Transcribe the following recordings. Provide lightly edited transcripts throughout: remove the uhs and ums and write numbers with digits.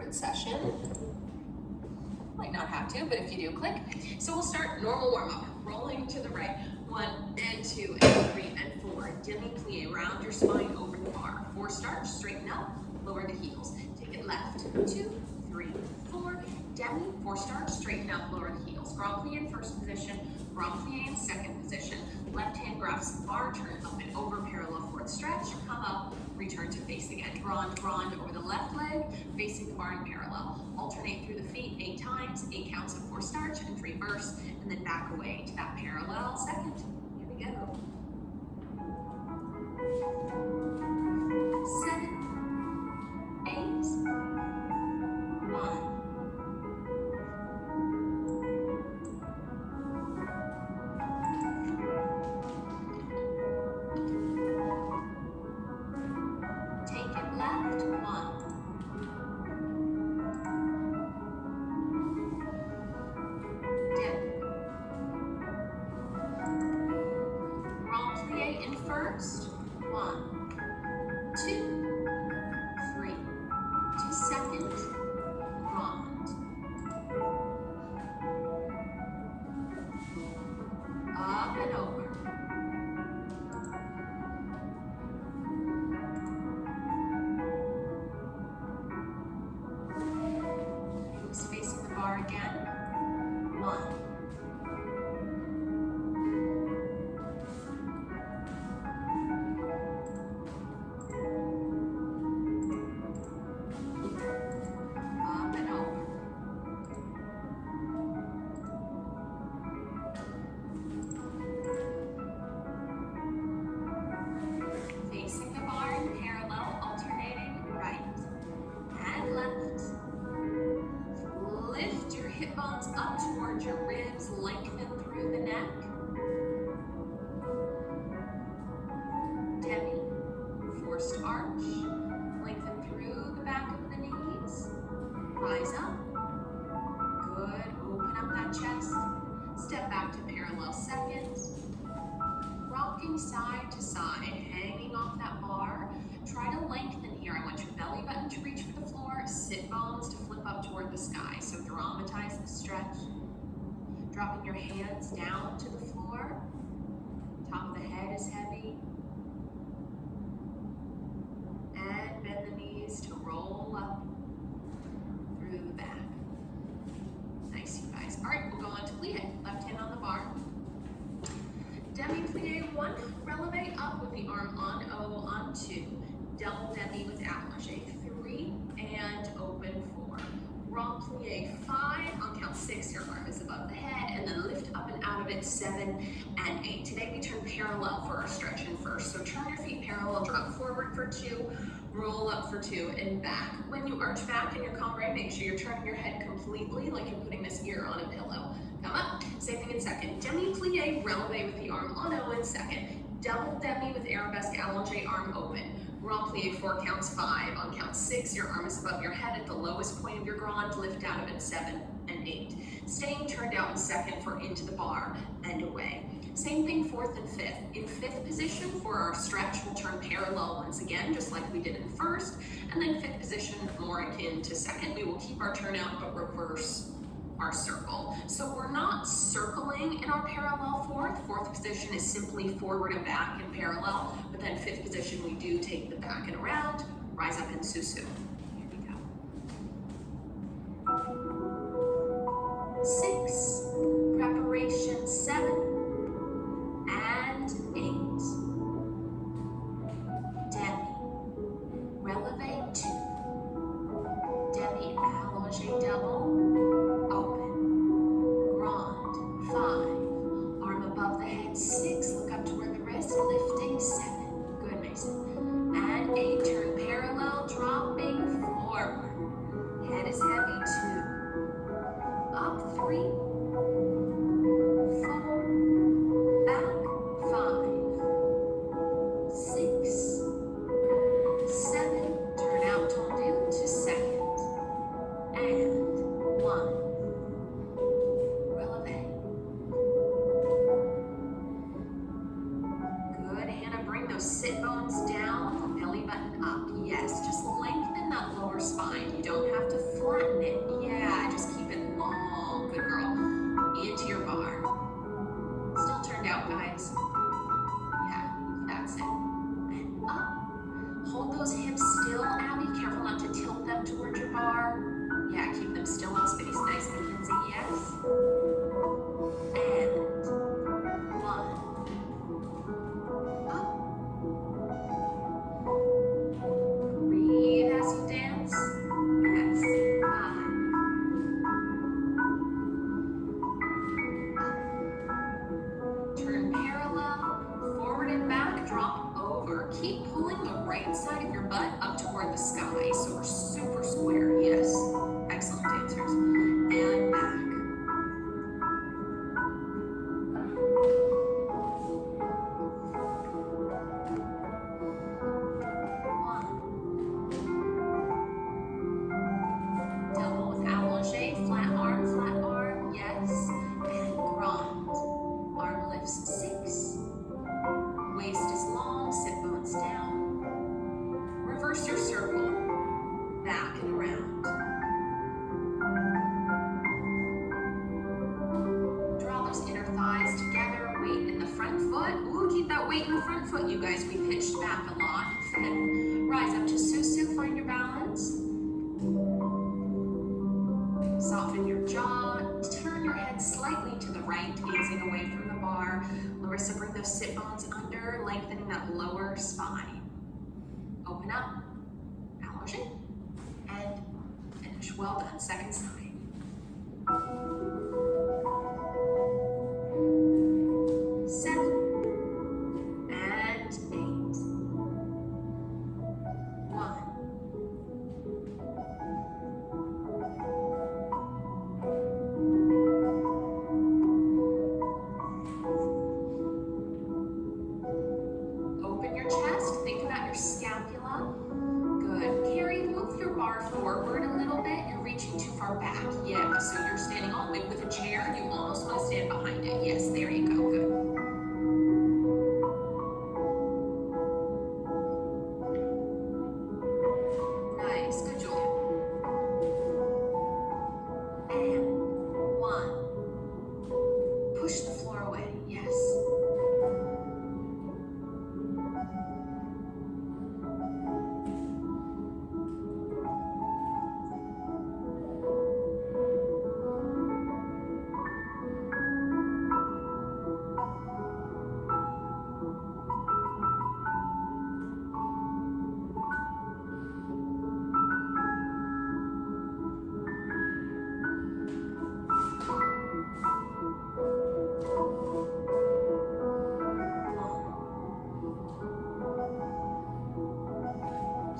third session. Might not have to, but if you do, click. So we'll start normal warm-up. Rolling to the right. 1 and 2 and 3 and 4. Demi-plie, round your spine over the bar. 4 start, straighten up, lower the heels. Take it left. 2, 3, 4. Demi, 4 start, straighten up, lower the heels. Grand plie in first position, grand plie in second position. Left hand grabs the bar, turn up and over, parallel fourth stretch, come up, return to face again. Grand over the left leg, facing the bar in parallel. Alternate through the feet 8 times, 8 counts of 4 starch and reverse, and then back away to that parallel second. Here we go. 7, 8, 1. First, 1, 2, 3, to second, grand, up and over, heels facing the bar again, 1, bones up towards your ribs, lengthen through the neck. Demi, forced arch, lengthen through the back of the knees. Rise up. Good, open up that chest. Step back to parallel second. Rocking side to side, hanging off that bar. Try to lengthen here. I want your belly button to reach for the floor, sit bones to flip up toward the sky. So dramatize the stretch. Dropping your hands down to the floor. Top of the head is heavy. And bend the knees to roll up through the back. Nice, you guys. All right, we'll go on to plie. Left hand on the bar. Demi-plie 1, releve up with the arm on O on 2. Double demi with allongé 3 and open 4. Grand plie 5 on count 6. Your arm is above the head, and then lift up and out of it 7 and 8. Today we turn parallel for our stretching first. So turn your feet parallel, drop forward for 2, roll up for 2, and back. When you arch back in your cambrai, make sure you're turning your head completely like you're putting this ear on a pillow. Come up, same thing in second. Demi-plie, releve with the arm on O in second. Double demi with arabesque allongé, arm open. Grand plie 4 counts 5. On count 6, your arm is above your head at the lowest point of your grand. Lift out of it 7 and 8. Staying turned out in second for into the bar and away. Same thing 4th and 5th. In 5th position for our stretch, we'll turn parallel once again, just like we did in first. And then 5th position, more akin to second. We will keep our turnout but reverse our circle. So we're not circling in our parallel 4th. 4th position is simply forward and back in parallel, but then 5th position we do take the back and around, rise up in susu. Here we go. 6, preparation 7 and 8. Demi, releve 2. Demi, allongé double. Grand, 5, arm above the head, 6, look up toward the wrist, lifting 7, good Mason, and 8, turn parallel, dropping forward, head is heavy, 2, up 3, 4, back, 5, 6, 7, turn out tendu to second, and 1. Sit bones down, belly button up. Yes, just lengthen that lower spine. You don't have to weight in the front foot, you guys. We pitched back a lot. Fifth. Rise up to Susu, find your balance. Soften your jaw, turn your head slightly to the right, gazing away from the bar. Larissa, bring those sit bones under, lengthening that lower spine. Open up, allongé, and finish. Well done, second side. 7 and 8. 1. Open your chest, think about your scapula. Good. Carry, move your bar forward a little bit and reaching too far back. Yeah, so you're standing all the way with a chair. You almost want to stand behind it. Yes, there you go. Good. Nice. Good, Julia. And 1. Push the floor away. Yes.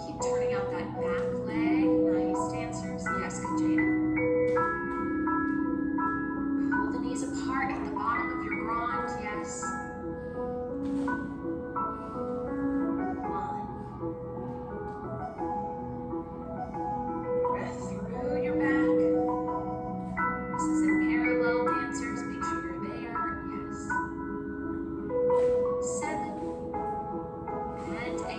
Keep turning out that back leg. Nice, dancers. Yes, good, Jada. Pull the knees apart at the bottom of your groin. Yes. 1. Breath through your back. This is in parallel, dancers. Make sure you're there. Yes. 7 and 8. 1.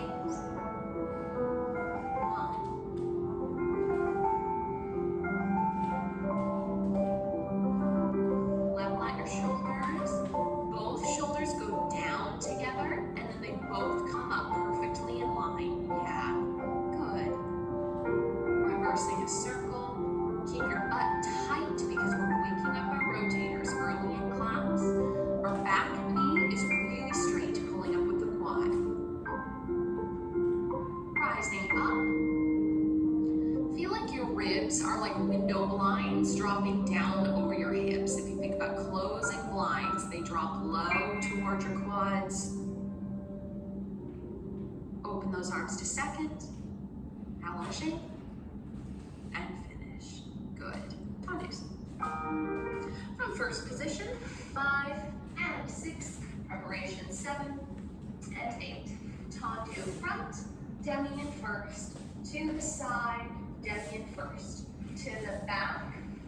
Level out your shoulders. Both shoulders go down together, and then they both come up perfectly in line. Yeah, good. Reversing a circle. Keep your butt tight because we're waking up our rotators early in class. Our back knee is really straight, pulling up with the quad. Rising up. Feel like your ribs are like window blinds dropping down over your hips. If you think about closing blinds, they drop low toward your quads. Open those arms to second. Allongé. And finish. Good. Tendus. From first position, 5 and 6. Preparation, 7 and 8. Tendu front, demi in first. To the side, demi in first. To the back,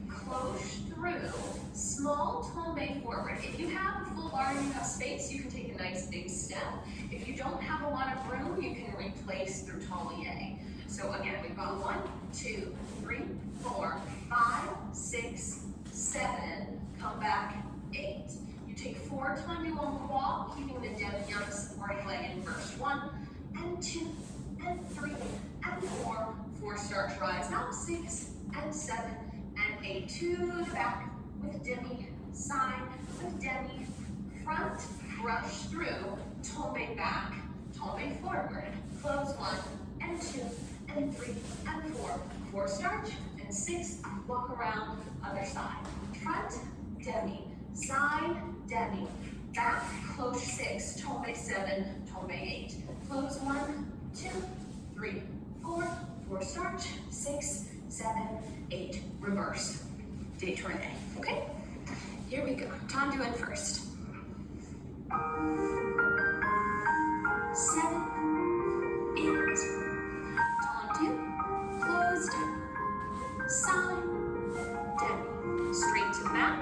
cloche through. Small tombe forward. If you have a full bar and you have space, you can take a nice big step. If you don't have a lot of room, you can replace through tombe. So again, we've got 1, 2, 3, 4, 5, 6, 7. Come back, 8. You take 4 tendu on quad, keeping the demi supporting leg in first. 1 and 2 and 3 and 4. 4 starch rise up. 6 and 7 and 8. To the back with demi, side with demi, front, brush through, tombe back, tombe forward. Close 1 and 2 and 3 and 4. 4 starch and 6. Walk around other side. Front, demi, side, demi, back, close 6, tombe 7, tombe 8. Close 1, 2, 3, 4. 4 starch, 6, 7, 8. Reverse. Détourné. Okay? Here we go. Tendu in first. 7, 8. Tendu. Closed. Side. Demi. Straight to the back.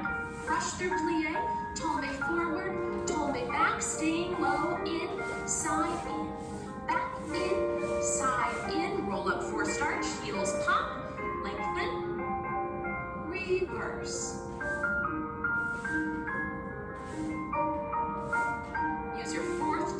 Brush through plie. Tombe forward. Tombe back. Staying low. In. Side. In. Back. In. Side. In. Roll up 4 starch. Heels pop. Lengthen. Reverse. Use your 4th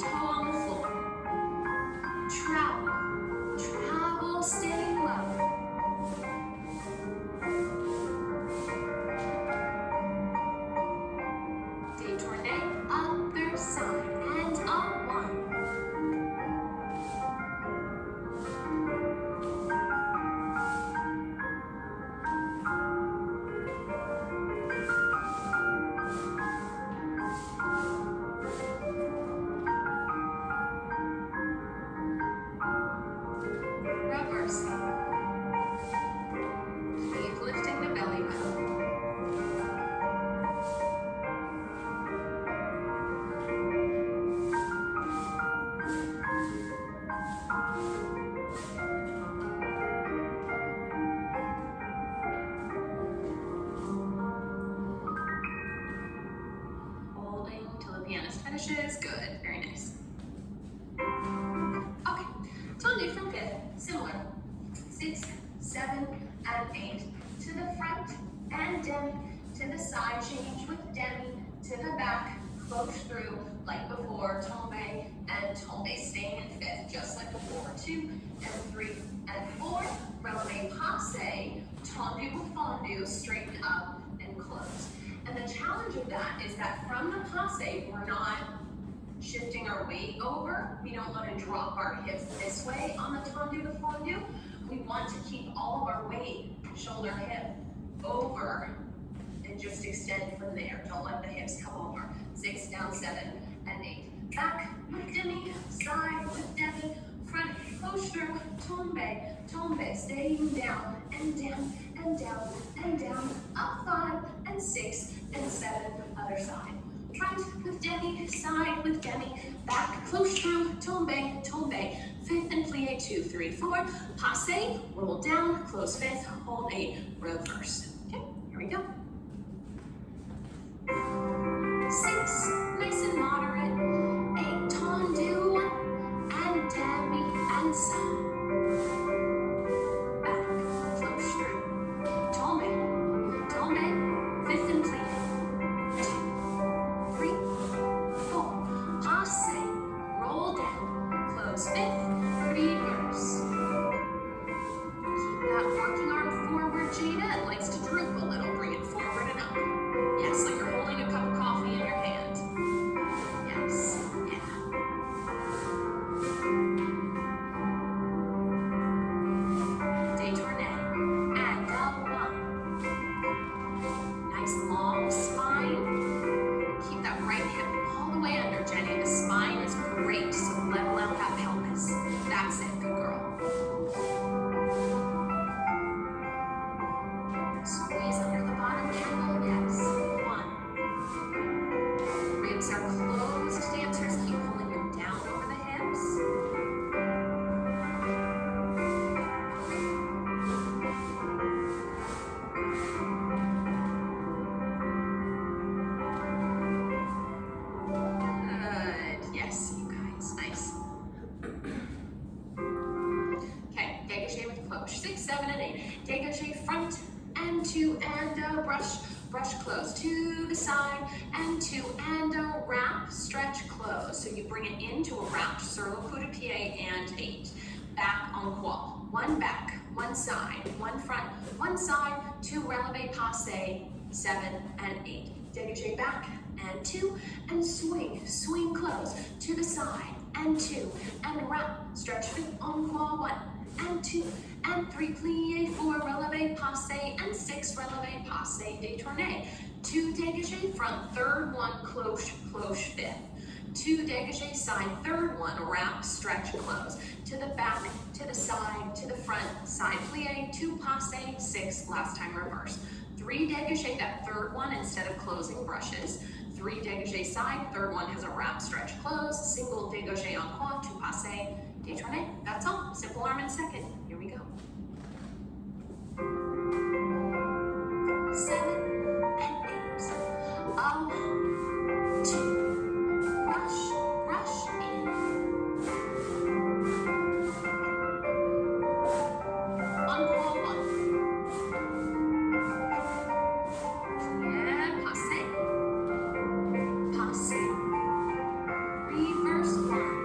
7 and 8. To the front and demi. To the side, change with demi. To the back, cloche through like before. Tombe and tombe, staying in 5th, just like before. 2 and 3 and 4. Releve passe, tendu ou fondu, straighten up and close. And the challenge of that is that from the passe, we're not shifting our weight over. We don't want to drop our hips this way on the tendu ou fondu. We want to keep all of our weight, shoulder, hip, over, and just extend from there. Don't let the hips come over. 6 down, 7 and 8. Back with demi, side with demi, front, cloche through, tombe, tombe, staying down and down and down and down, up 5 and 6 and 7, other side. Front with demi, side with demi, back, cloche through, tombe, tombe, 5th and plie, 2, 3, 4, passe, roll down, close 5th, hold 8, reverse. Okay, here we go. 6, nice and moderate, 8, tendu, and demi, and side. Back, cloche through, tombe, tombe, 5th and plie, 2, 3, 4, passe, roll down, close 5th, reverse. Keep that walking arm forward, Jada. It likes to droop a little. Bring it forward and up. Yes, like you're holding a cup of coffee in your hand. Yes, yeah. Détourné and double up. Nice long spine. Keep that right hip all the way under, Jenny. The spine is great, so level out that pelvis. That's it, good girl. Squeeze under the bottom camel, yes. 1. Ribs are closed, dancers. Keep pulling them down over the hips. Good. Yes, you guys. Nice. Okay, dégagé with cloche. 6, 7, and 8. Dégagé front and 2 and brush, brush close to the side and 2 and wrap, stretch, close. So you bring it into a wrap, sur le coup de pied and 8. Back en croix. 1 back, 1 side, 1 front, 1 side, 2 releve passe, 7 and 8. Dégagé back and 2 and swing, swing close to the side and 2 and wrap, stretch feet en croix, 1 and 2 and 3 plie, 4 releve passe and 6 releve passe, détourné. 2 dégagé front, 3rd one cloche, cloche 5th. 2 dégagé side, 3rd one wrap, stretch, close. To the back, to the side, to the front, side plie, 2 passe, 6, last time reverse. 3 dégagé, that 3rd one instead of closing brushes. 3 dégagé side, 3rd one has a wrap, stretch, close. Single dégagé en croix, 2 passe, détourné. That's all. Simple arm in 2nd. Here we go. 7 and 8. 2. Rush, rush in. Encore 1. Yeah, passe. Passe. Reverse 1.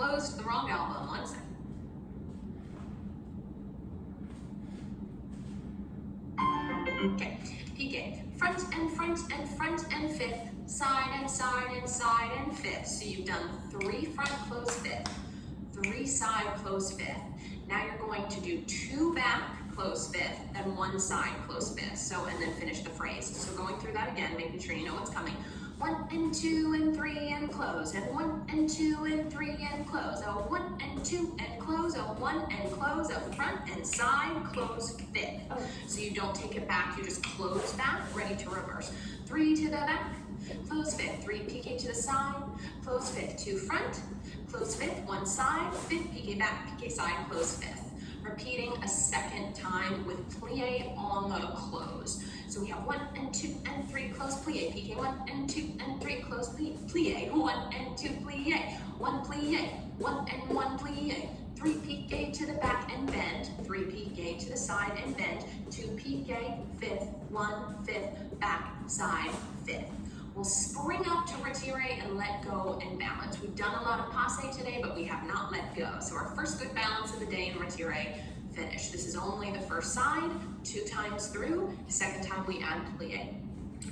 closed the wrong elbow. 1 second. Okay, piqué. Front and front and front and fifth. Side and side and side and fifth. So you've done 3 front, close fifth. 3 side, close fifth. Now you're going to do 2 back, close fifth, and 1 side, close fifth. So, and then finish the phrase. So going through that again, making sure you know what's coming. 1 and 2 and 3 and close, and 1 and 2 and 3 and close. A 1 and 2 and close, a 1 and close, a front and side, close fifth. So you don't take it back, you just close back, ready to reverse. 3 to the back, close fifth, 3 piqué to the side, close fifth, 2 front, close fifth, 1 side, fifth piqué back, piqué side, close fifth. Repeating a second time with plie on the close. So we have 1 and 2 and 3, close plie, piqué, 1 and 2 and 3, close plie, 1 and 2 plie, 1 plie, 1 and 1 plie, 3 piqué to the back and bend, 3 piqué to the side and bend, 2 piqué, fifth, 1 fifth, back, side, fifth. We'll spring up to retire and let go and balance. We've done a lot of passe today, but we have not let go. So our first good balance of the day in retire, finish. This is only the first side, 2 times through, the second time we add plie.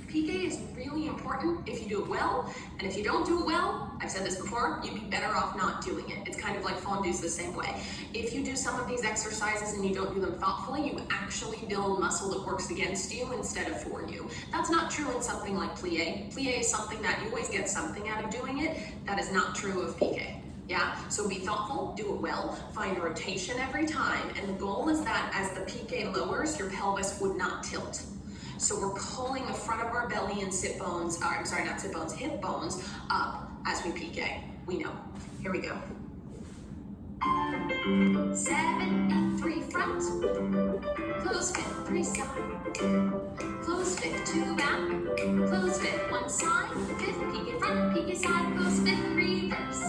Piqué is really important if you do it well, and if you don't do it well, I've said this before, you'd be better off not doing it. It's kind of like fondue's the same way. If you do some of these exercises and you don't do them thoughtfully, you actually build muscle that works against you instead of for you. That's not true in something like plie. Plie is something that you always get something out of doing it. That is not true of piqué. Yeah, so be thoughtful, do it well, find a rotation every time, and the goal is that as the piqué lowers, your pelvis would not tilt. So we're pulling the front of our belly and sit bones, I'm sorry, not sit bones, hip bones up as we piqué. We know. Here we go. 7 and 3 front, close fifth, 3 side, close fifth, 2 back, close fifth, 1 side, fifth, piqué front, piqué side, close fifth, reverse.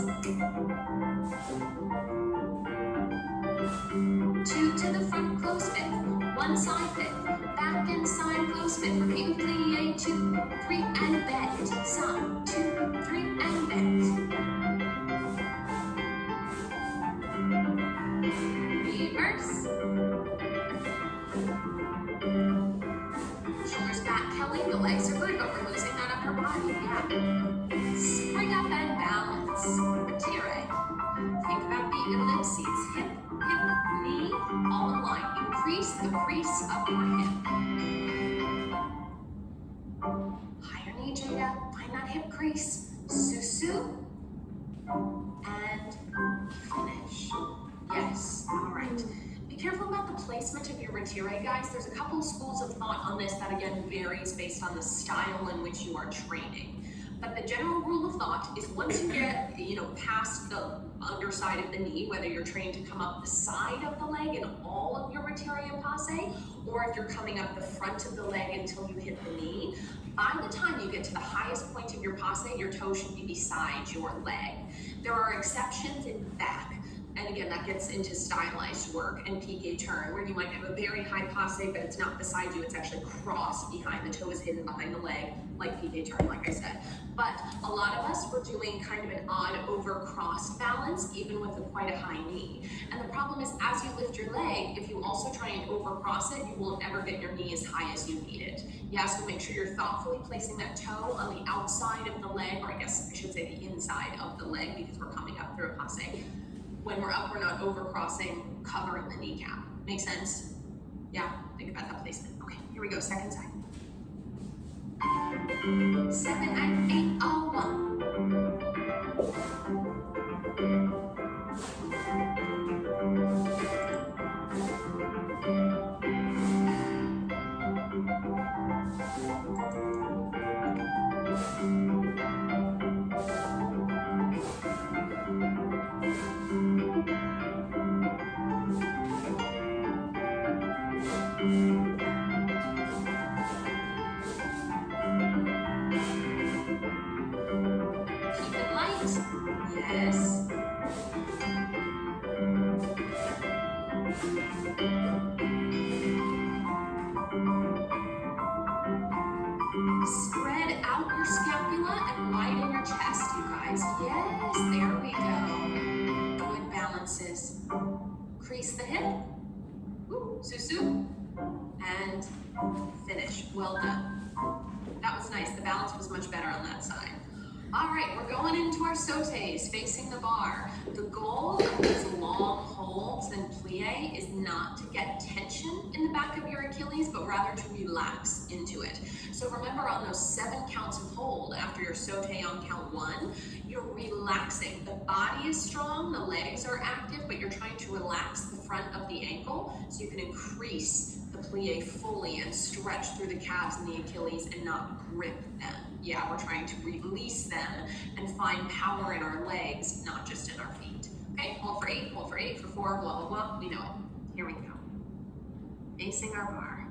2 to the front, close fifth, 1 side fifth, back and side, close fifth, repeat with plie, 2, 3, and bend, side, 2, 3, and bend. Reverse. Shoulders back, Kelly, the legs are good, but we're losing that upper body, yeah. Spring up and balance, retire. Think about the ellipses, hip, knee, all in line. Increase the crease of your hip. Higher knee, Jada, find that hip crease. Susu, and finish. Yes, all right. Be careful about the placement of your retire, guys. There's a couple of schools of thought on this that again varies based on the style in which you are training. But the general rule of thought is once you get, past the underside of the knee, whether you're trained to come up the side of the leg in all of your retire passe, or if you're coming up the front of the leg until you hit the knee, by the time you get to the highest point of your passe, your toe should be beside your leg. There are exceptions in back. And again, that gets into stylized work and piqué turn, where you might have a very high passe, but it's not beside you, it's actually crossed behind, the toe is hidden behind the leg, like piqué turn, like I said. But a lot of us were doing kind of an odd over-crossed balance, even with quite a high knee. And the problem is, as you lift your leg, if you also try and over-cross it, you will never get your knee as high as you need it. Yeah, so make sure you're thoughtfully placing that toe on the outside of the leg, or I guess I should say the inside of the leg, because we're coming up through a passe. When we're up, we're not over-crossing, covering the kneecap. Make sense? Yeah, think about that placement. Okay, here we go, second side. 7 and 8, all 1. Yes. front, sis. Crease the hip. Woo, sous-sus. And finish. Well done. That was nice. The balance was much better on that side. All right, we're going into our sautés, facing the bar. The goal of these long holds and plie is not to get tension in the back of your Achilles, but rather to relax into it. So remember, on those 7 counts of hold after your sauté on count 1, you're relaxing. The body is strong, the legs are active, but you're trying to relax the front of the ankle so you can increase the plie fully and stretch through the calves and the Achilles and not grip them. Yeah, we're trying to release them and find power in our legs, not just in our feet. Okay, hold for 8, hold for 8, for 4, blah, blah, blah. We know it. Here we go. Facing our bar.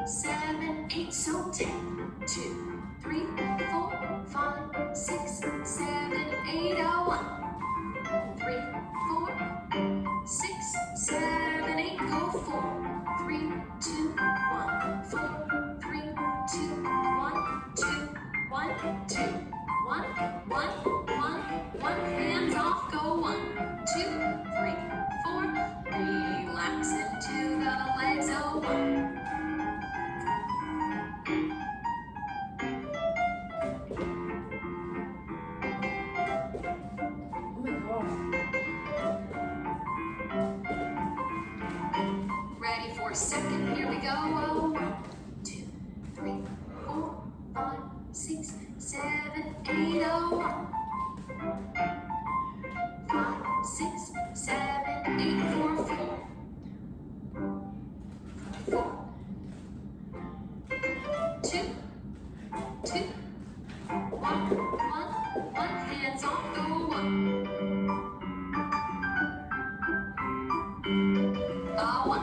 7, 8, so 10, 2, 3, 4, 5, 6, 7, 8, 1, 3, 4, 6, 7, 8, go 4, 3, 2, 1, 4, 3, 2, 1, 2, 1, 2, 1, 1, 1, hands off, go 1, 2, 3, 4, relax into the legs, oh 1. Ready for a second, here we go. 1, 2, 3, 4, 5, 6, 7, 8, 1. 5, 6, 7, 8, 4, 4. 4, 2, 2, 1, 1, hands off, go 1. 1.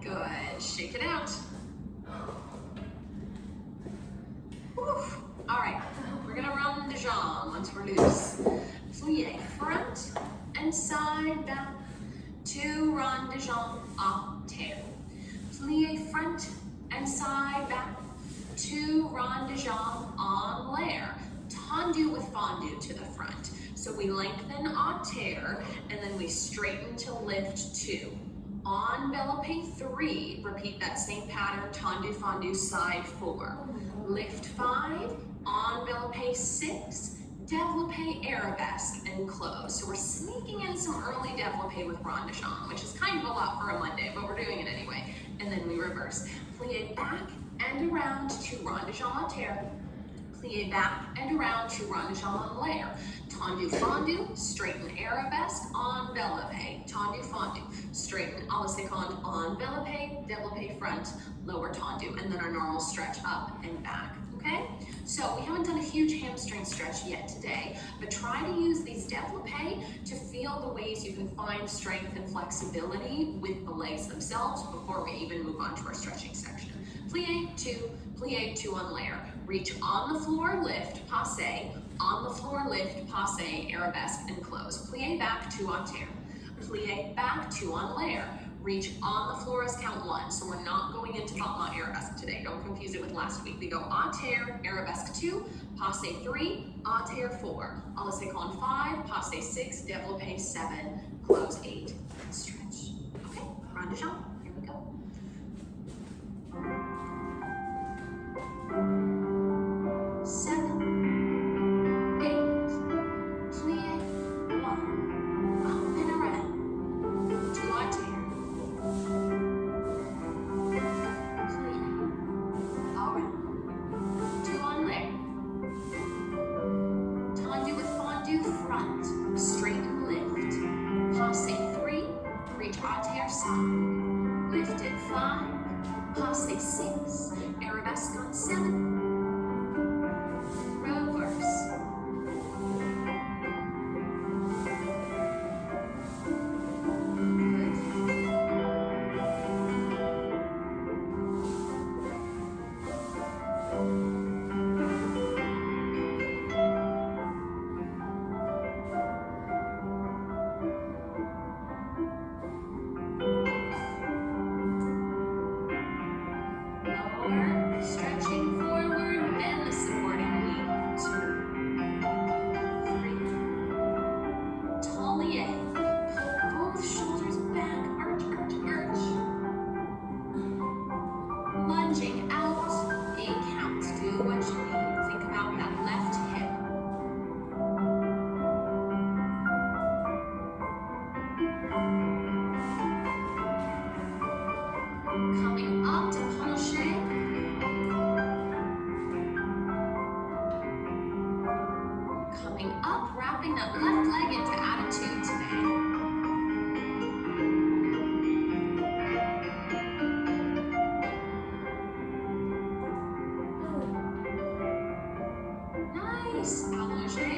Good. Shake it out. Whew. All right. We're going to run de jambe once we're loose. Plie front and side back. 2 rond de jambe à terre. Plie front and side back. 2 rond de jambe en l'air. Tendu with fondue to the front. So we lengthen à terre and then we straighten to lift 2. On envelope 3, repeat that same pattern, tendu, fondue, side 4. Lift 5, envelope 6, développé, arabesque, and close. So we're sneaking in some early développé with rond de jambe, which is kind of a lot for a Monday, but we're doing it anyway. And then we reverse. Plie back and around to rond de jambe à terre. Plie back and around to rond de jambe en l'air. Tendu, fondue, straighten, arabesque, envelope. Tendu, fondue, straighten, à la seconde, envelope, développé front, lower tendu, and then our normal stretch up and back. Okay? So we haven't done a huge hamstring stretch yet today, but try to use these développé to feel the ways you can find strength and flexibility with the legs themselves before we even move on to our stretching section. Plie 2 on l'air. Reach on the floor, lift, passe, on the floor, lift, passe, arabesque, and close. Plie back 2 en terre. Plie back 2 en l'air. Reach on the floor as count 1. So we're not going into battement arabesque today. Don't confuse it with last week. We go en terre, arabesque 2, passe 3, en terre 4. À la seconde 5, passe 6, développé 7, close 8, and stretch. Okay, rond de jambe. Here we go. 7, 8, plie 1, up and around, 2 en terre. Straighten, lift. Passe 3, reach à terre side. Coming up, wrapping that left leg into attitude today. Nice, allongé.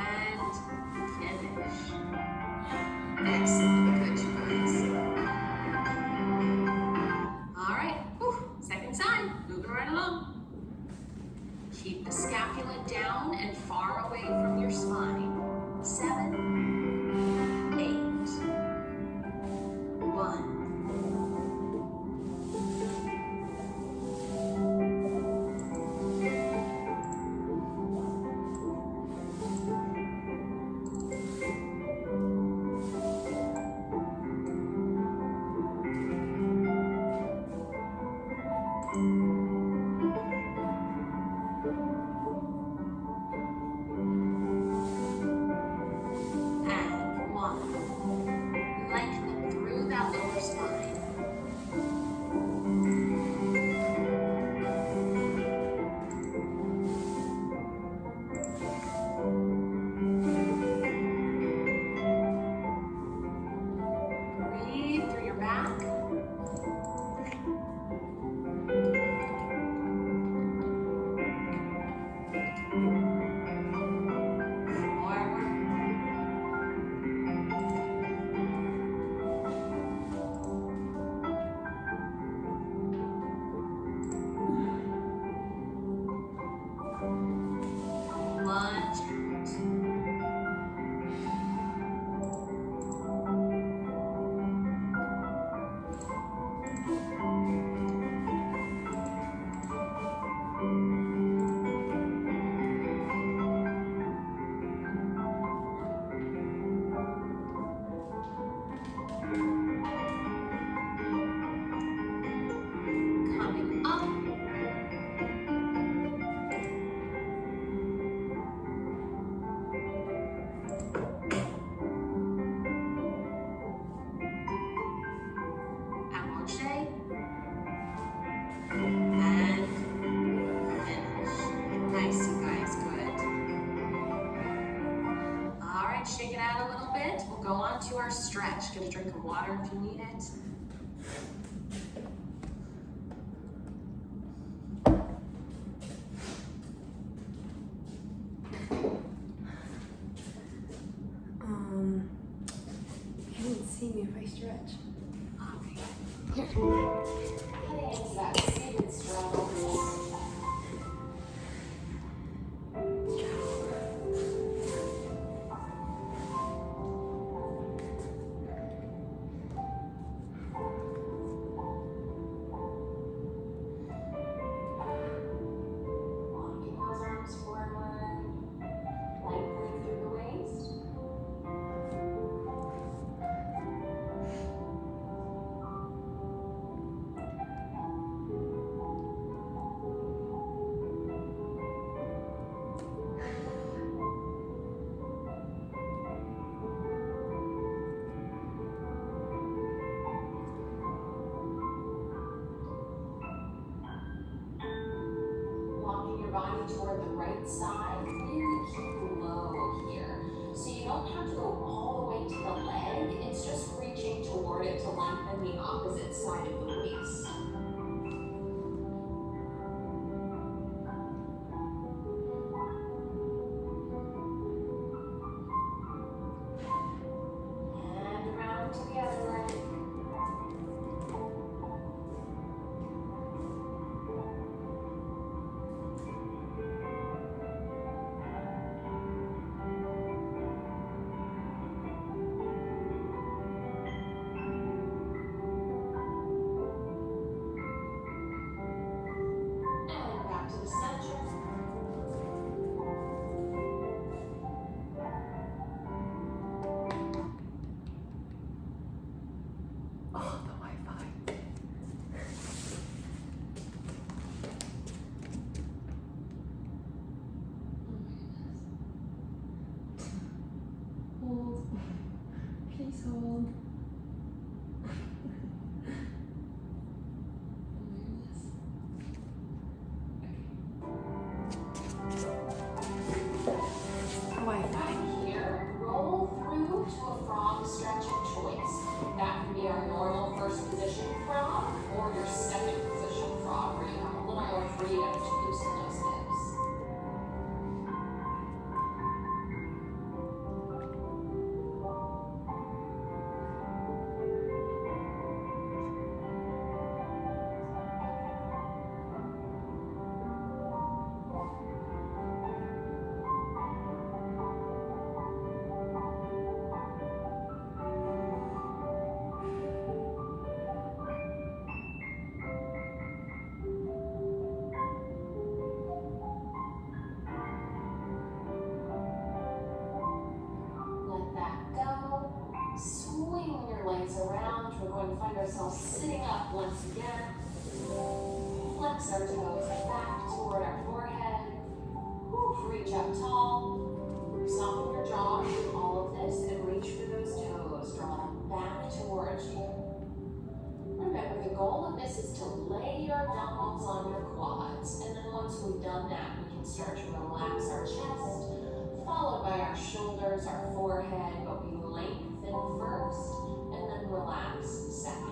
And finish. Excellent, good, you guys. All right, whew. Second side, moving right along. Keep the scapula down and far away from your spine. 7, 8, 1. Lengthen through that lower spine. Breathe through your back. Lunge out. Coming up. Allongé. And finish. Nice, you guys, good. All right, shake it out a little bit. We'll go on to our stretch. Get a drink of water if you need it. You didn't see me if I stretch. All right. Heading into that seated straddle. Walking those arms forward, lengthening through the waist. Walking your body toward the right side, really keep low here. So you don't have to go all the way to the leg, it's just reaching toward it to lengthen the opposite side of the waist. And around to the other leg. ourselves sitting up once again. Flex our toes back toward our forehead. Reach up tall. Soften your jaw through all of this and reach for those toes. Draw them back towards you. Remember, the goal of this is to lay your dumbbells on your quads. And then once we've done that, we can start to relax our chest, followed by our shoulders, our forehead, but we lengthen first and then relax second.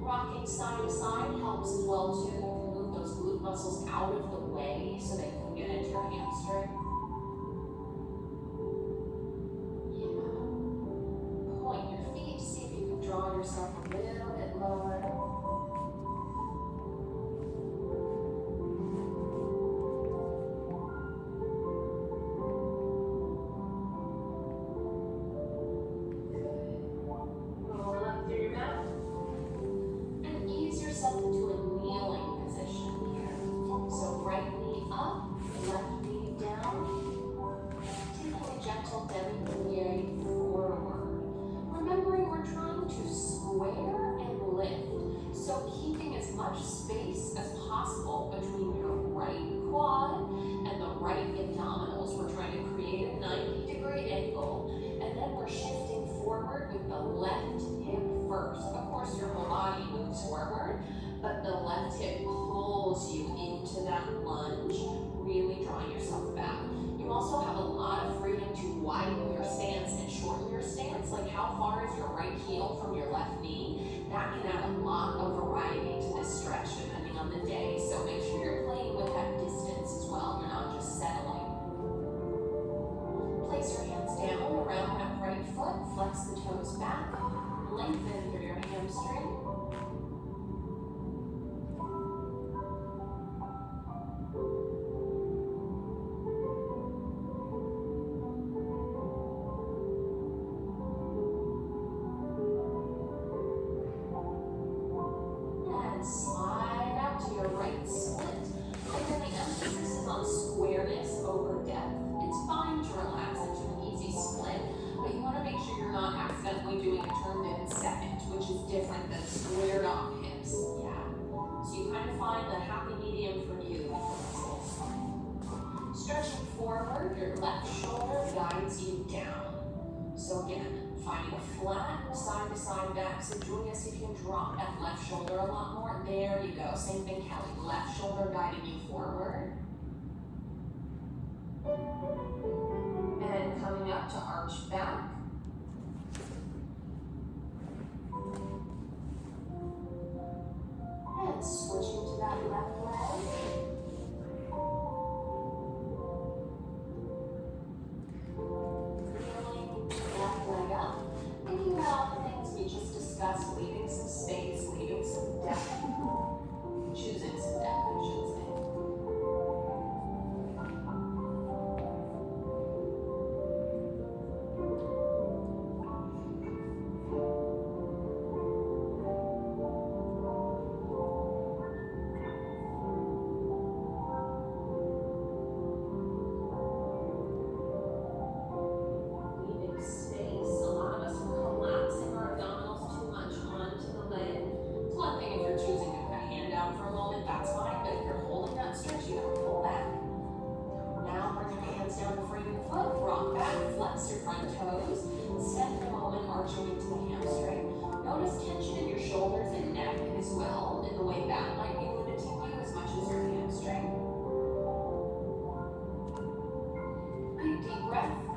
Rocking side to side helps as well too. You can move those glute muscles out of the way so they can get into your hamstring. Yeah. Point your feet, see if you can draw yourself a little bit lower. But the left hip pulls you into that lunge, really drawing yourself back. You also have a lot of freedom to widen your stance and shorten your stance. Like how far is your right heel from your left knee? That can add a lot of variety to this stretch depending on the day. So make sure you're playing with that distance as well. You're not just settling. Place your hands down around that right foot. Flex the toes back. Lengthen through your hamstring. Different than squared off hips. Yeah. So you kind of find the happy medium for you with the muscles. Stretching forward, your left shoulder guides you down. So again, finding a flat side to side back. So Julia, see if you can drop that left shoulder a lot more. There you go. Same thing, Kelly. Left shoulder guiding you forward. And coming up to arch back. And switching to that left leg. Feeling left leg up. Thinking about the things we just discussed, leaving some space, leaving some depth. Choosing some depth, I should say.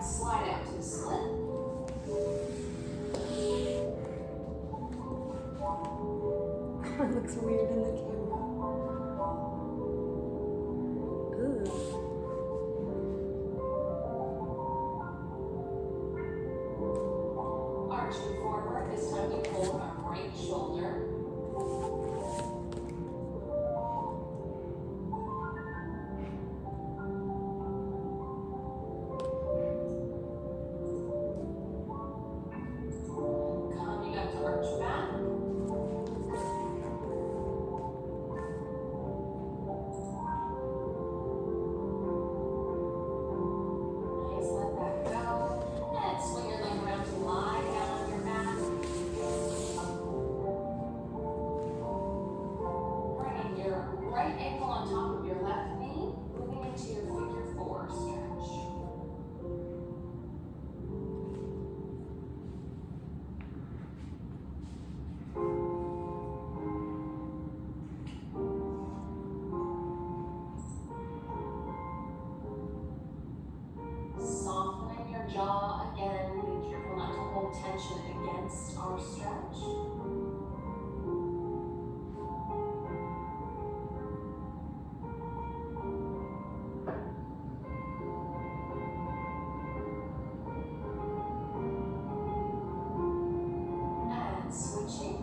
Slide out to the split. It looks weird in the camera. Ooh. Arching forward, this time we pull our right shoulder. your jaw again. Be careful not to hold tension against our stretch. And switching.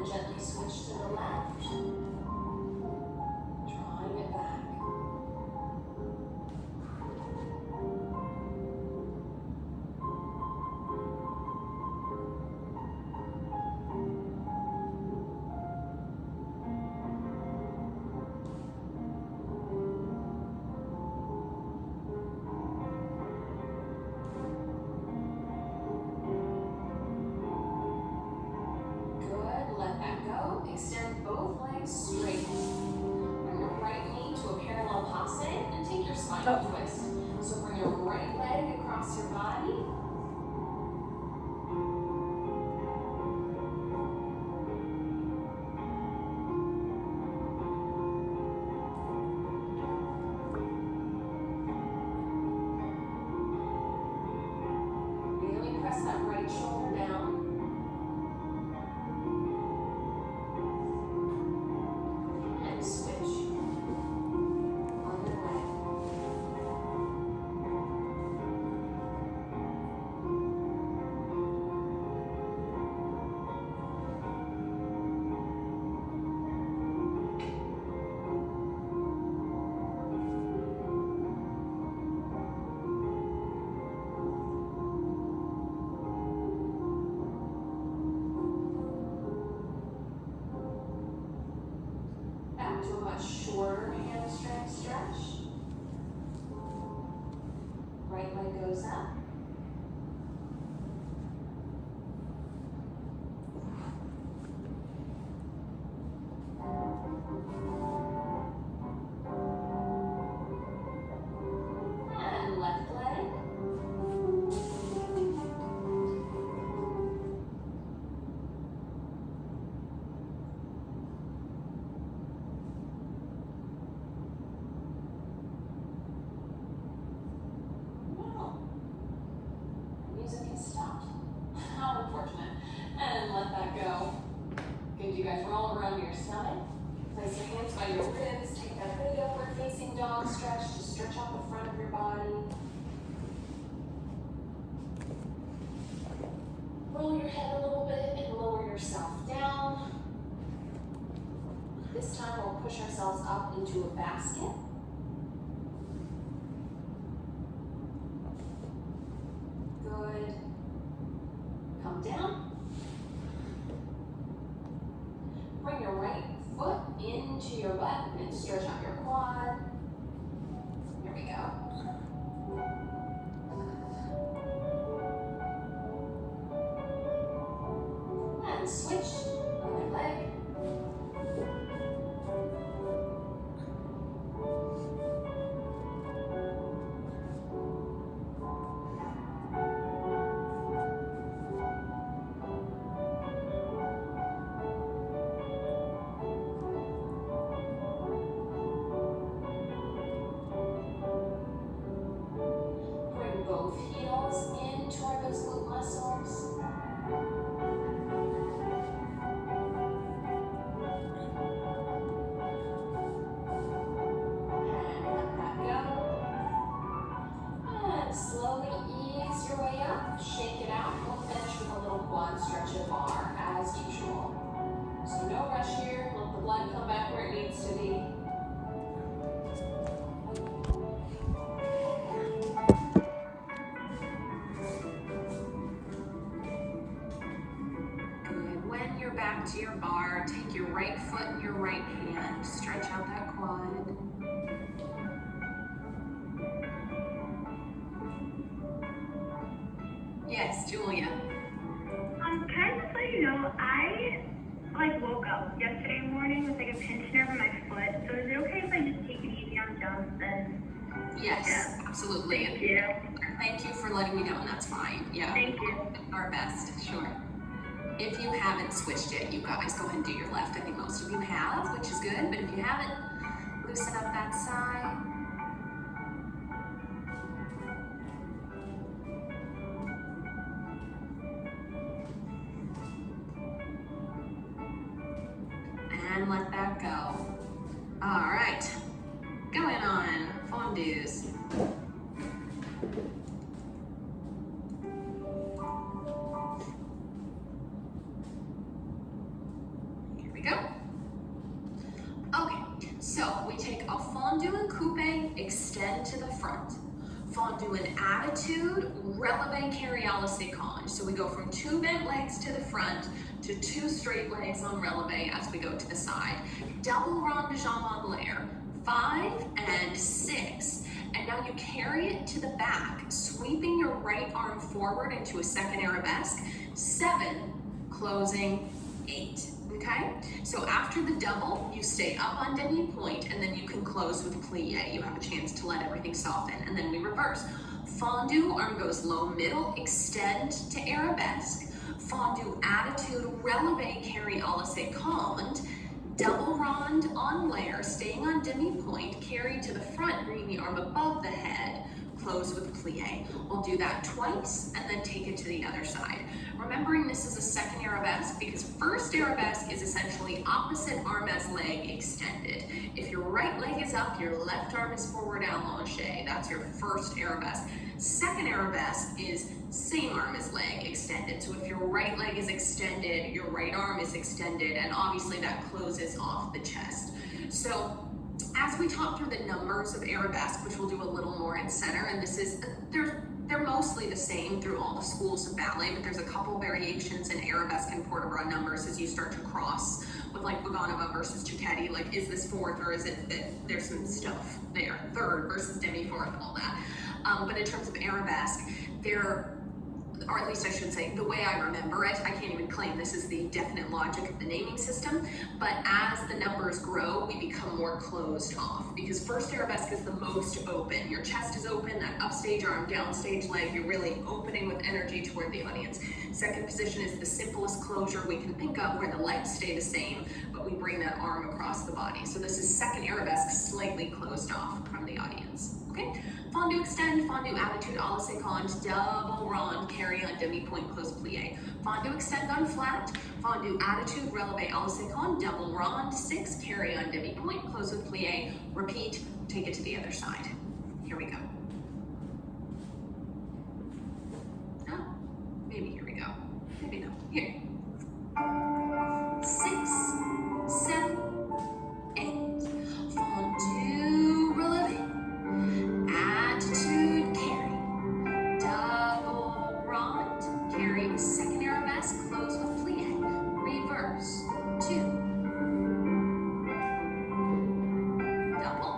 Gently switch to the left, drawing it back. Extend both legs straight. Bring your right knee to a parallel passe and take your spinal twist. So bring your right leg across your body. Really press that right shoulder down. To a much shorter hamstring stretch. Right leg goes up. And left leg. Music has stopped. How unfortunate. And let that go. Good, you guys roll around your stomach. Place your hands by your ribs. Take that big upward facing dog stretch. Just stretch out the front of your body. Roll your head a little bit and lower yourself down. This time we'll push ourselves up into a basket. Good. Come down. Bring your right foot into your butt and stretch out your quad. Here we go. And switch. Other leg. both heels in toward those glute muscles. And let that go. And slowly ease your way up. Shake it out. We'll finish with a little quad stretch of bar as usual. So no rush here. Let the blood come back where it needs to be. Good. When you're back to your bar, take your right foot in your right hand. Stretch out that quad. Yes, Julia. Can I just let you know, I woke up yesterday morning with a pinched nerve in my foot. So is it okay if I just take it easy on jumps and Yes, absolutely. thank you. Thank you for letting me know, and that's fine. Yeah. Thank you. Our best, sure. If you haven't switched yet, you guys go ahead and do your left. I think most of you have, which is good. But if you haven't, loosen up that side. And let that go. All right, going on fondues. Here we go. Okay, so we take a fondue and coupe, extend to the front. Fondue and attitude, releve, carry a la séquence. So we go from 2 bent legs to the front to 2 straight legs on releve as we go to the side. Double rond de jambe en l'air, 5 and 6. And now you carry it to the back, sweeping your right arm forward into a second arabesque, 7, closing, 8. Okay, so after the double, you stay up on demi-pointe, and then you can close with plie. You have a chance to let everything soften, and then we reverse. Fondue, arm goes low, middle, extend to arabesque. Fondue, attitude, releve, carry a la séquence. Double rond en l'air, staying on demi-pointe, carry to the front, bringing the arm above the head. Close with plie. We'll do that twice and then take it to the other side. Remembering this is a second arabesque because first arabesque is essentially opposite arm as leg extended. If your right leg is up, your left arm is forward allongé. That's your first arabesque. Second arabesque is same arm as leg extended. So if your right leg is extended, your right arm is extended, and obviously that closes off the chest. So as we talk through the numbers of arabesque, which we'll do a little more in center, and this is, they're mostly the same through all the schools of ballet, but there's a couple variations in arabesque and port de bras numbers as you start to cross with like Vaganova versus Cicchetti, like is this fourth or is it fifth? There's some stuff there, third versus demi-fourth and all that. But in terms of arabesque, or at least I should say, the way I remember it, I can't even claim this is the definite logic of the naming system, but as the numbers grow, we become more closed off because first arabesque is the most open. Your chest is open, that upstage arm, downstage leg, you're really opening with energy toward the audience. Second position is the simplest closure we can think of where the legs stay the same, but we bring that arm across the body. So this is second arabesque, slightly closed off from the audience. Okay, fondue extend, fondue attitude, a la séquence, double rond, carry on demi-pointe, close plie. Fondue extend on flat, fondue attitude, releve, a la séquence, double rond, 6, carry on demi-pointe, close with plie. Repeat, take it to the other side. Here we go. Oh, maybe here we go. Maybe no. Here. 6, 7, 8. Fondue, releve. Attitude, carry. Double rond, carry. Second arabesque, close with plie. Reverse, 2. Double.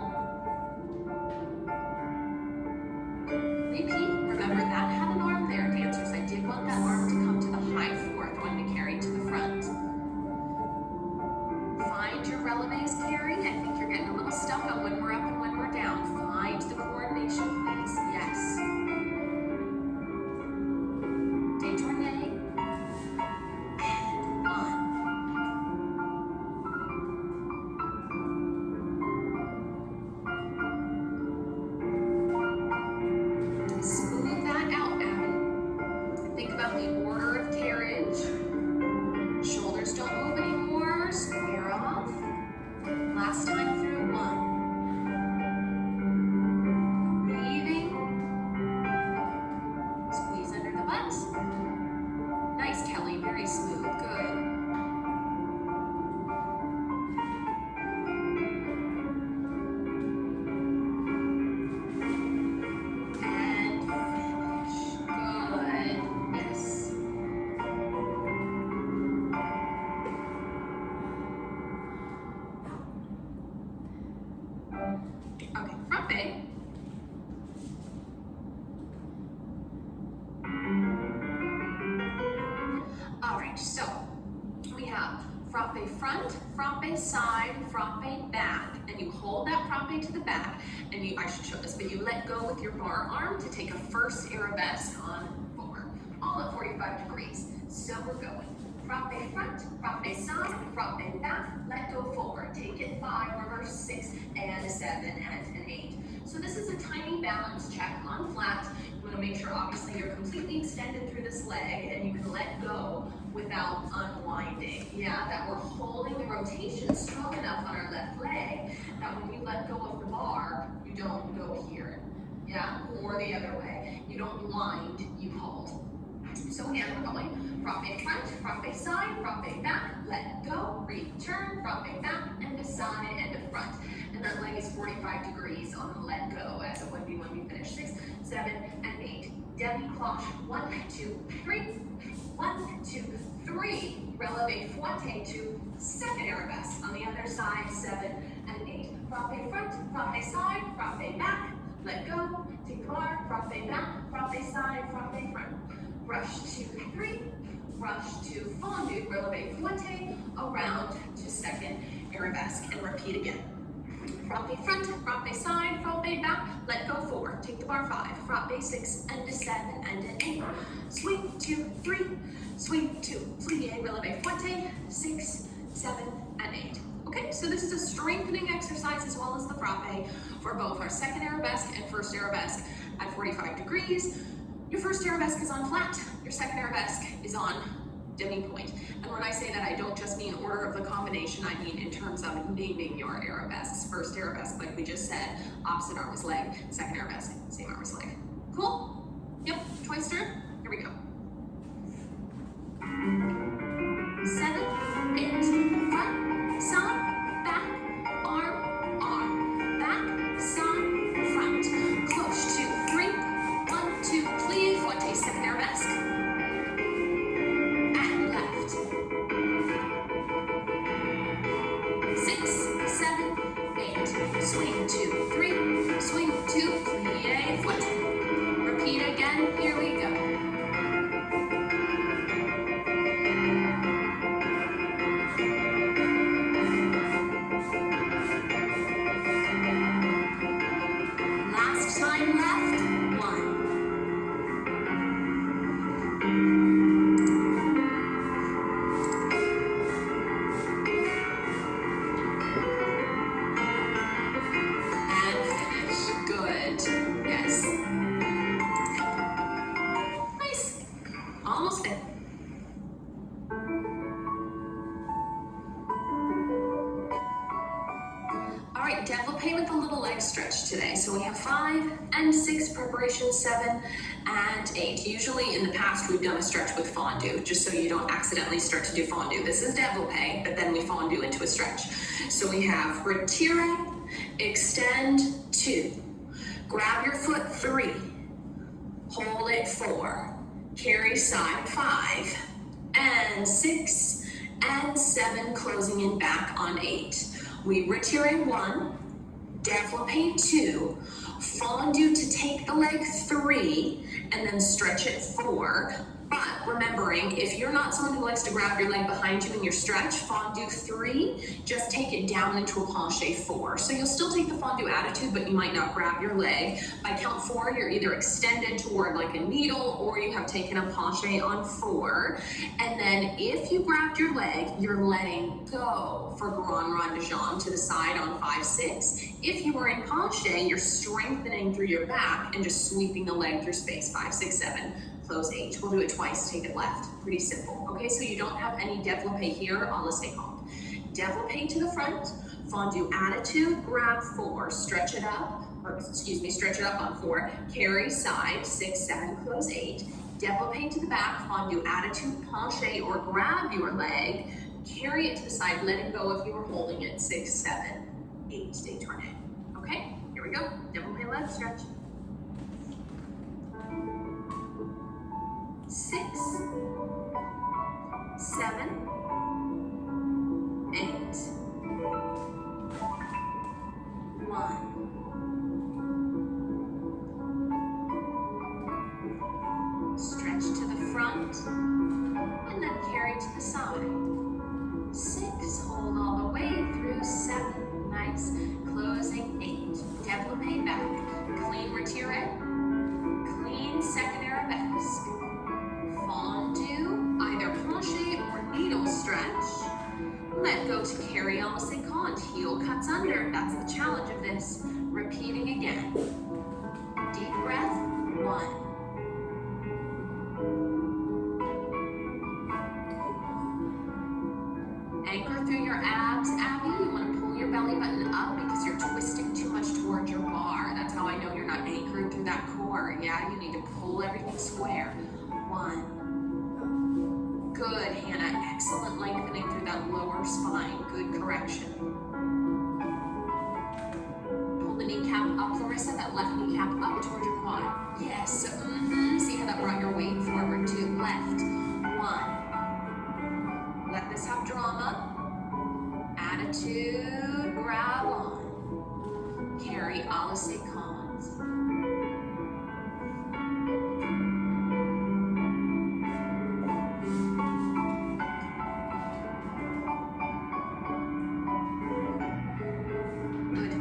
back, and I should show this, but you let go with your bar arm to take a first arabesque on 4, all at 45 degrees. So we're going frappe front, frappe side, frappe back, let go forward, take it 5, reverse 6, and 7, and an 8. So this is a tiny balance check on flat. You want to make sure obviously you're completely extended through this leg and you can let go without unwinding. Yeah, that we're holding the rotation strong enough on our left leg that when you let go of the bar, you don't go here. Yeah, or the other way. You don't wind, you hold. So again, we're going frappe front, frappe side, frappe back, let go, return, frappe back, and to side, and to front. And that leg is 45 degrees on the let go as it would be when we finish 6, 7, and 8. Demi-cloche, 1, 2, 3, 1, 2, 3. Releve fouette to second arabesque. On the other side, 7 and 8. Frappe front, frappe side, frappe back, let go, take the bar, frappe back, frappe side, frappe front. Brush 2, 3, brush to fondue, releve fouette, around to second arabesque, and repeat again. Frappe front, frappe side, frappe back, let go 4, take the bar 5, frappe 6, and to 7, and an 8. Sweep 2, 3, sweep 2, plie, releve fouette, 6, 7, and 8. Okay, so this is a strengthening exercise as well as the frappe for both our second arabesque and first arabesque at 45 degrees. Your first arabesque is on flat, your second arabesque is on demi-point. And when I say that, I don't just mean order of the combination, I mean in terms of naming your arabesques. First arabesque, like we just said, opposite arm is leg, second arabesque, same arm is leg. Cool? Yep, twice through, here we go. 7, 8, front, side, back, arm, back, side, front. Cloche 2, 3, 1, 2, plie, fouette, second arabesque. And left. 6, 7, 8, swing 2, 3, swing 2, plie, fouette. Repeat again, here we go. Last time left, 1. And finish. Good. Yes. Nice. Almost there. All right, développé with a little leg stretch today. So we have 5 and 6 preparation, 7 and 8. Usually in the past we've done a stretch with fondue, just so you don't accidentally start to do fondue. This is développé, but then we fondue into a stretch. So we have retire, extend 2, grab your foot 3, hold it 4, carry side 5, and 6, and 7, closing in back on 8. We retire 1, développé 2, fondue to take the leg 3, and then stretch it 4. But remembering, if you're not someone who likes to grab your leg behind you in your stretch, fondue 3, just take it down into a penché 4. So you'll still take the fondue attitude, but you might not grab your leg. By count 4, you're either extended toward like a needle, or you have taken a penché on 4. And then if you grabbed your leg, you're letting go for grand rond de jambe to the side on 5, 6. If you are in penché, you're strengthening through your back and just sweeping the leg through space, 5, 6, 7. Close 8. We'll do it twice, take it left. Pretty simple. Okay, so you don't have any développé here on the séquence. Développé to the front, fondue attitude, grab 4, stretch it up on 4, carry side, 6, 7, close 8. Développé to the back, fondue attitude, penché or grab your leg, carry it to the side, letting go if you were holding it, 6, 7, 8, détourné. Okay, here we go. Développé leg stretch. 6, 7, 8, 1. Stretch to the front and then carry to the side. 6, hold all the way through 7, nice. Closing 8, cuts under. That's the challenge of this. Repeating again. Deep breath. 1. Anchor through your abs, Abby. You want to pull your belly button up because you're twisting too much towards your bar. That's how I know you're not anchored through that core. Yeah, you need to pull everything square. 1. Good, Hannah. Excellent lengthening through that lower spine. Good correction. Pull the kneecap up, Larissa. That left kneecap up towards your quad. Yes. See how that brought your weight forward too. Left. 1. Let this have drama. Attitude, grab on. Carry a la séquence. Good.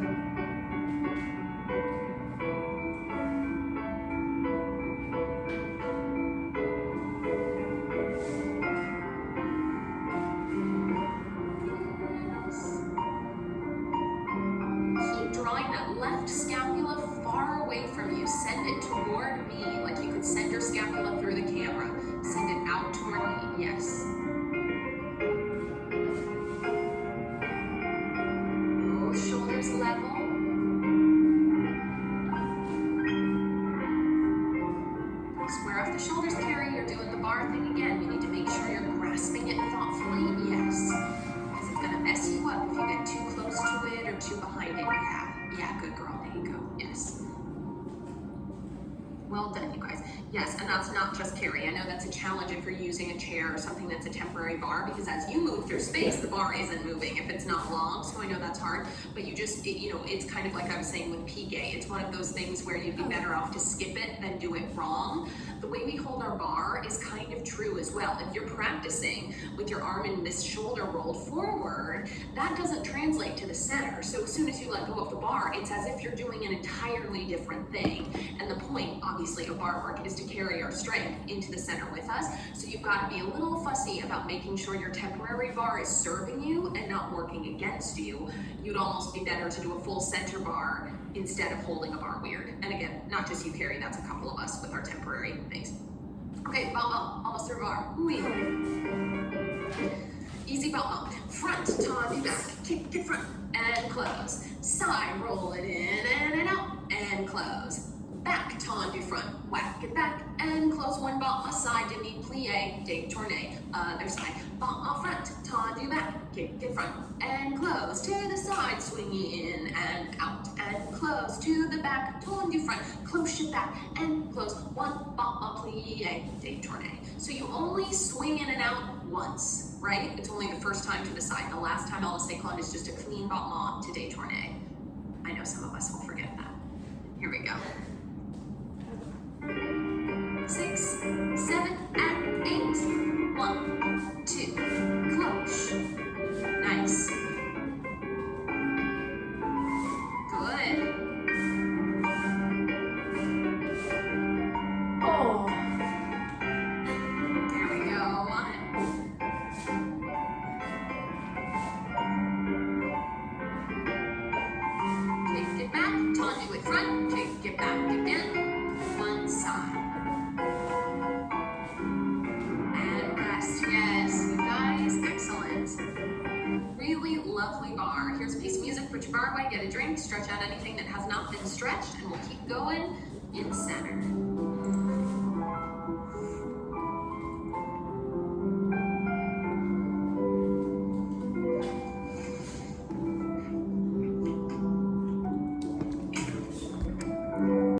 Drawing that left scapula far away from you. Send it toward me, like you could send your scapula through the camera. Send it out toward me, yes. Both shoulders level. Square off the shoulders, Carrie. You're doing the bar thing again. You need to make sure you're grasping it thoughtfully, yes. Because it's gonna mess you up if you get too close to it or too behind it. Yeah, good girl. There you go. Yes. Well done, you guys. Yes, and that's not just Carrie. I know that's a challenge if you're using a chair or something that's a temporary bar, because as you move through space, the bar isn't moving if it's not long. So I know that's hard, but you just, it's kind of like I was saying with Piguet. It's one of those things where you'd be better off to skip it than do it wrong. The way we hold our bar is kind of true as well. If you're practicing with your arm and this shoulder rolled forward, that doesn't translate to the center. So as soon as you let go of the bar, it's as if you're doing an entirely different thing. And the point, obviously, of bar work is to carry our strength into the center with us. So you've got to be a little fussy about making sure your temporary bar is serving you and not working against you. You'd almost be better to do a full center bar instead of holding a bar weird. And again, not just you, Carrie, that's a couple of us with our temporary things. Okay, bump, almost through bar. Wee. Easy bump. Front, Todd, back, kick it front, and close. Side, roll it in and out, and close. Back, tendu front, whack it back, and close. One bump, side, demi, plie, détourné. Other side, bump front, tendu back, kick it front, and close. To the side, swingy in and out, and close. To the back, tendu front, close it back, and close. One bump, plie, détourné. So you only swing in and out once, right? It's only the first time to the side. The last time I'll say is just a clean battement to détourné. I know some of us will forget that. Here we go. 6, 7, and 8. 1, 2, close. Nice. Good. Oh. There we go. 1. Kick it back, tendu it front, kick it back again. One side. And rest. Yes, you guys, excellent. Really lovely bar. Here's a piece of music, put your bar away, get a drink, stretch out anything that has not been stretched, and we'll keep going in center.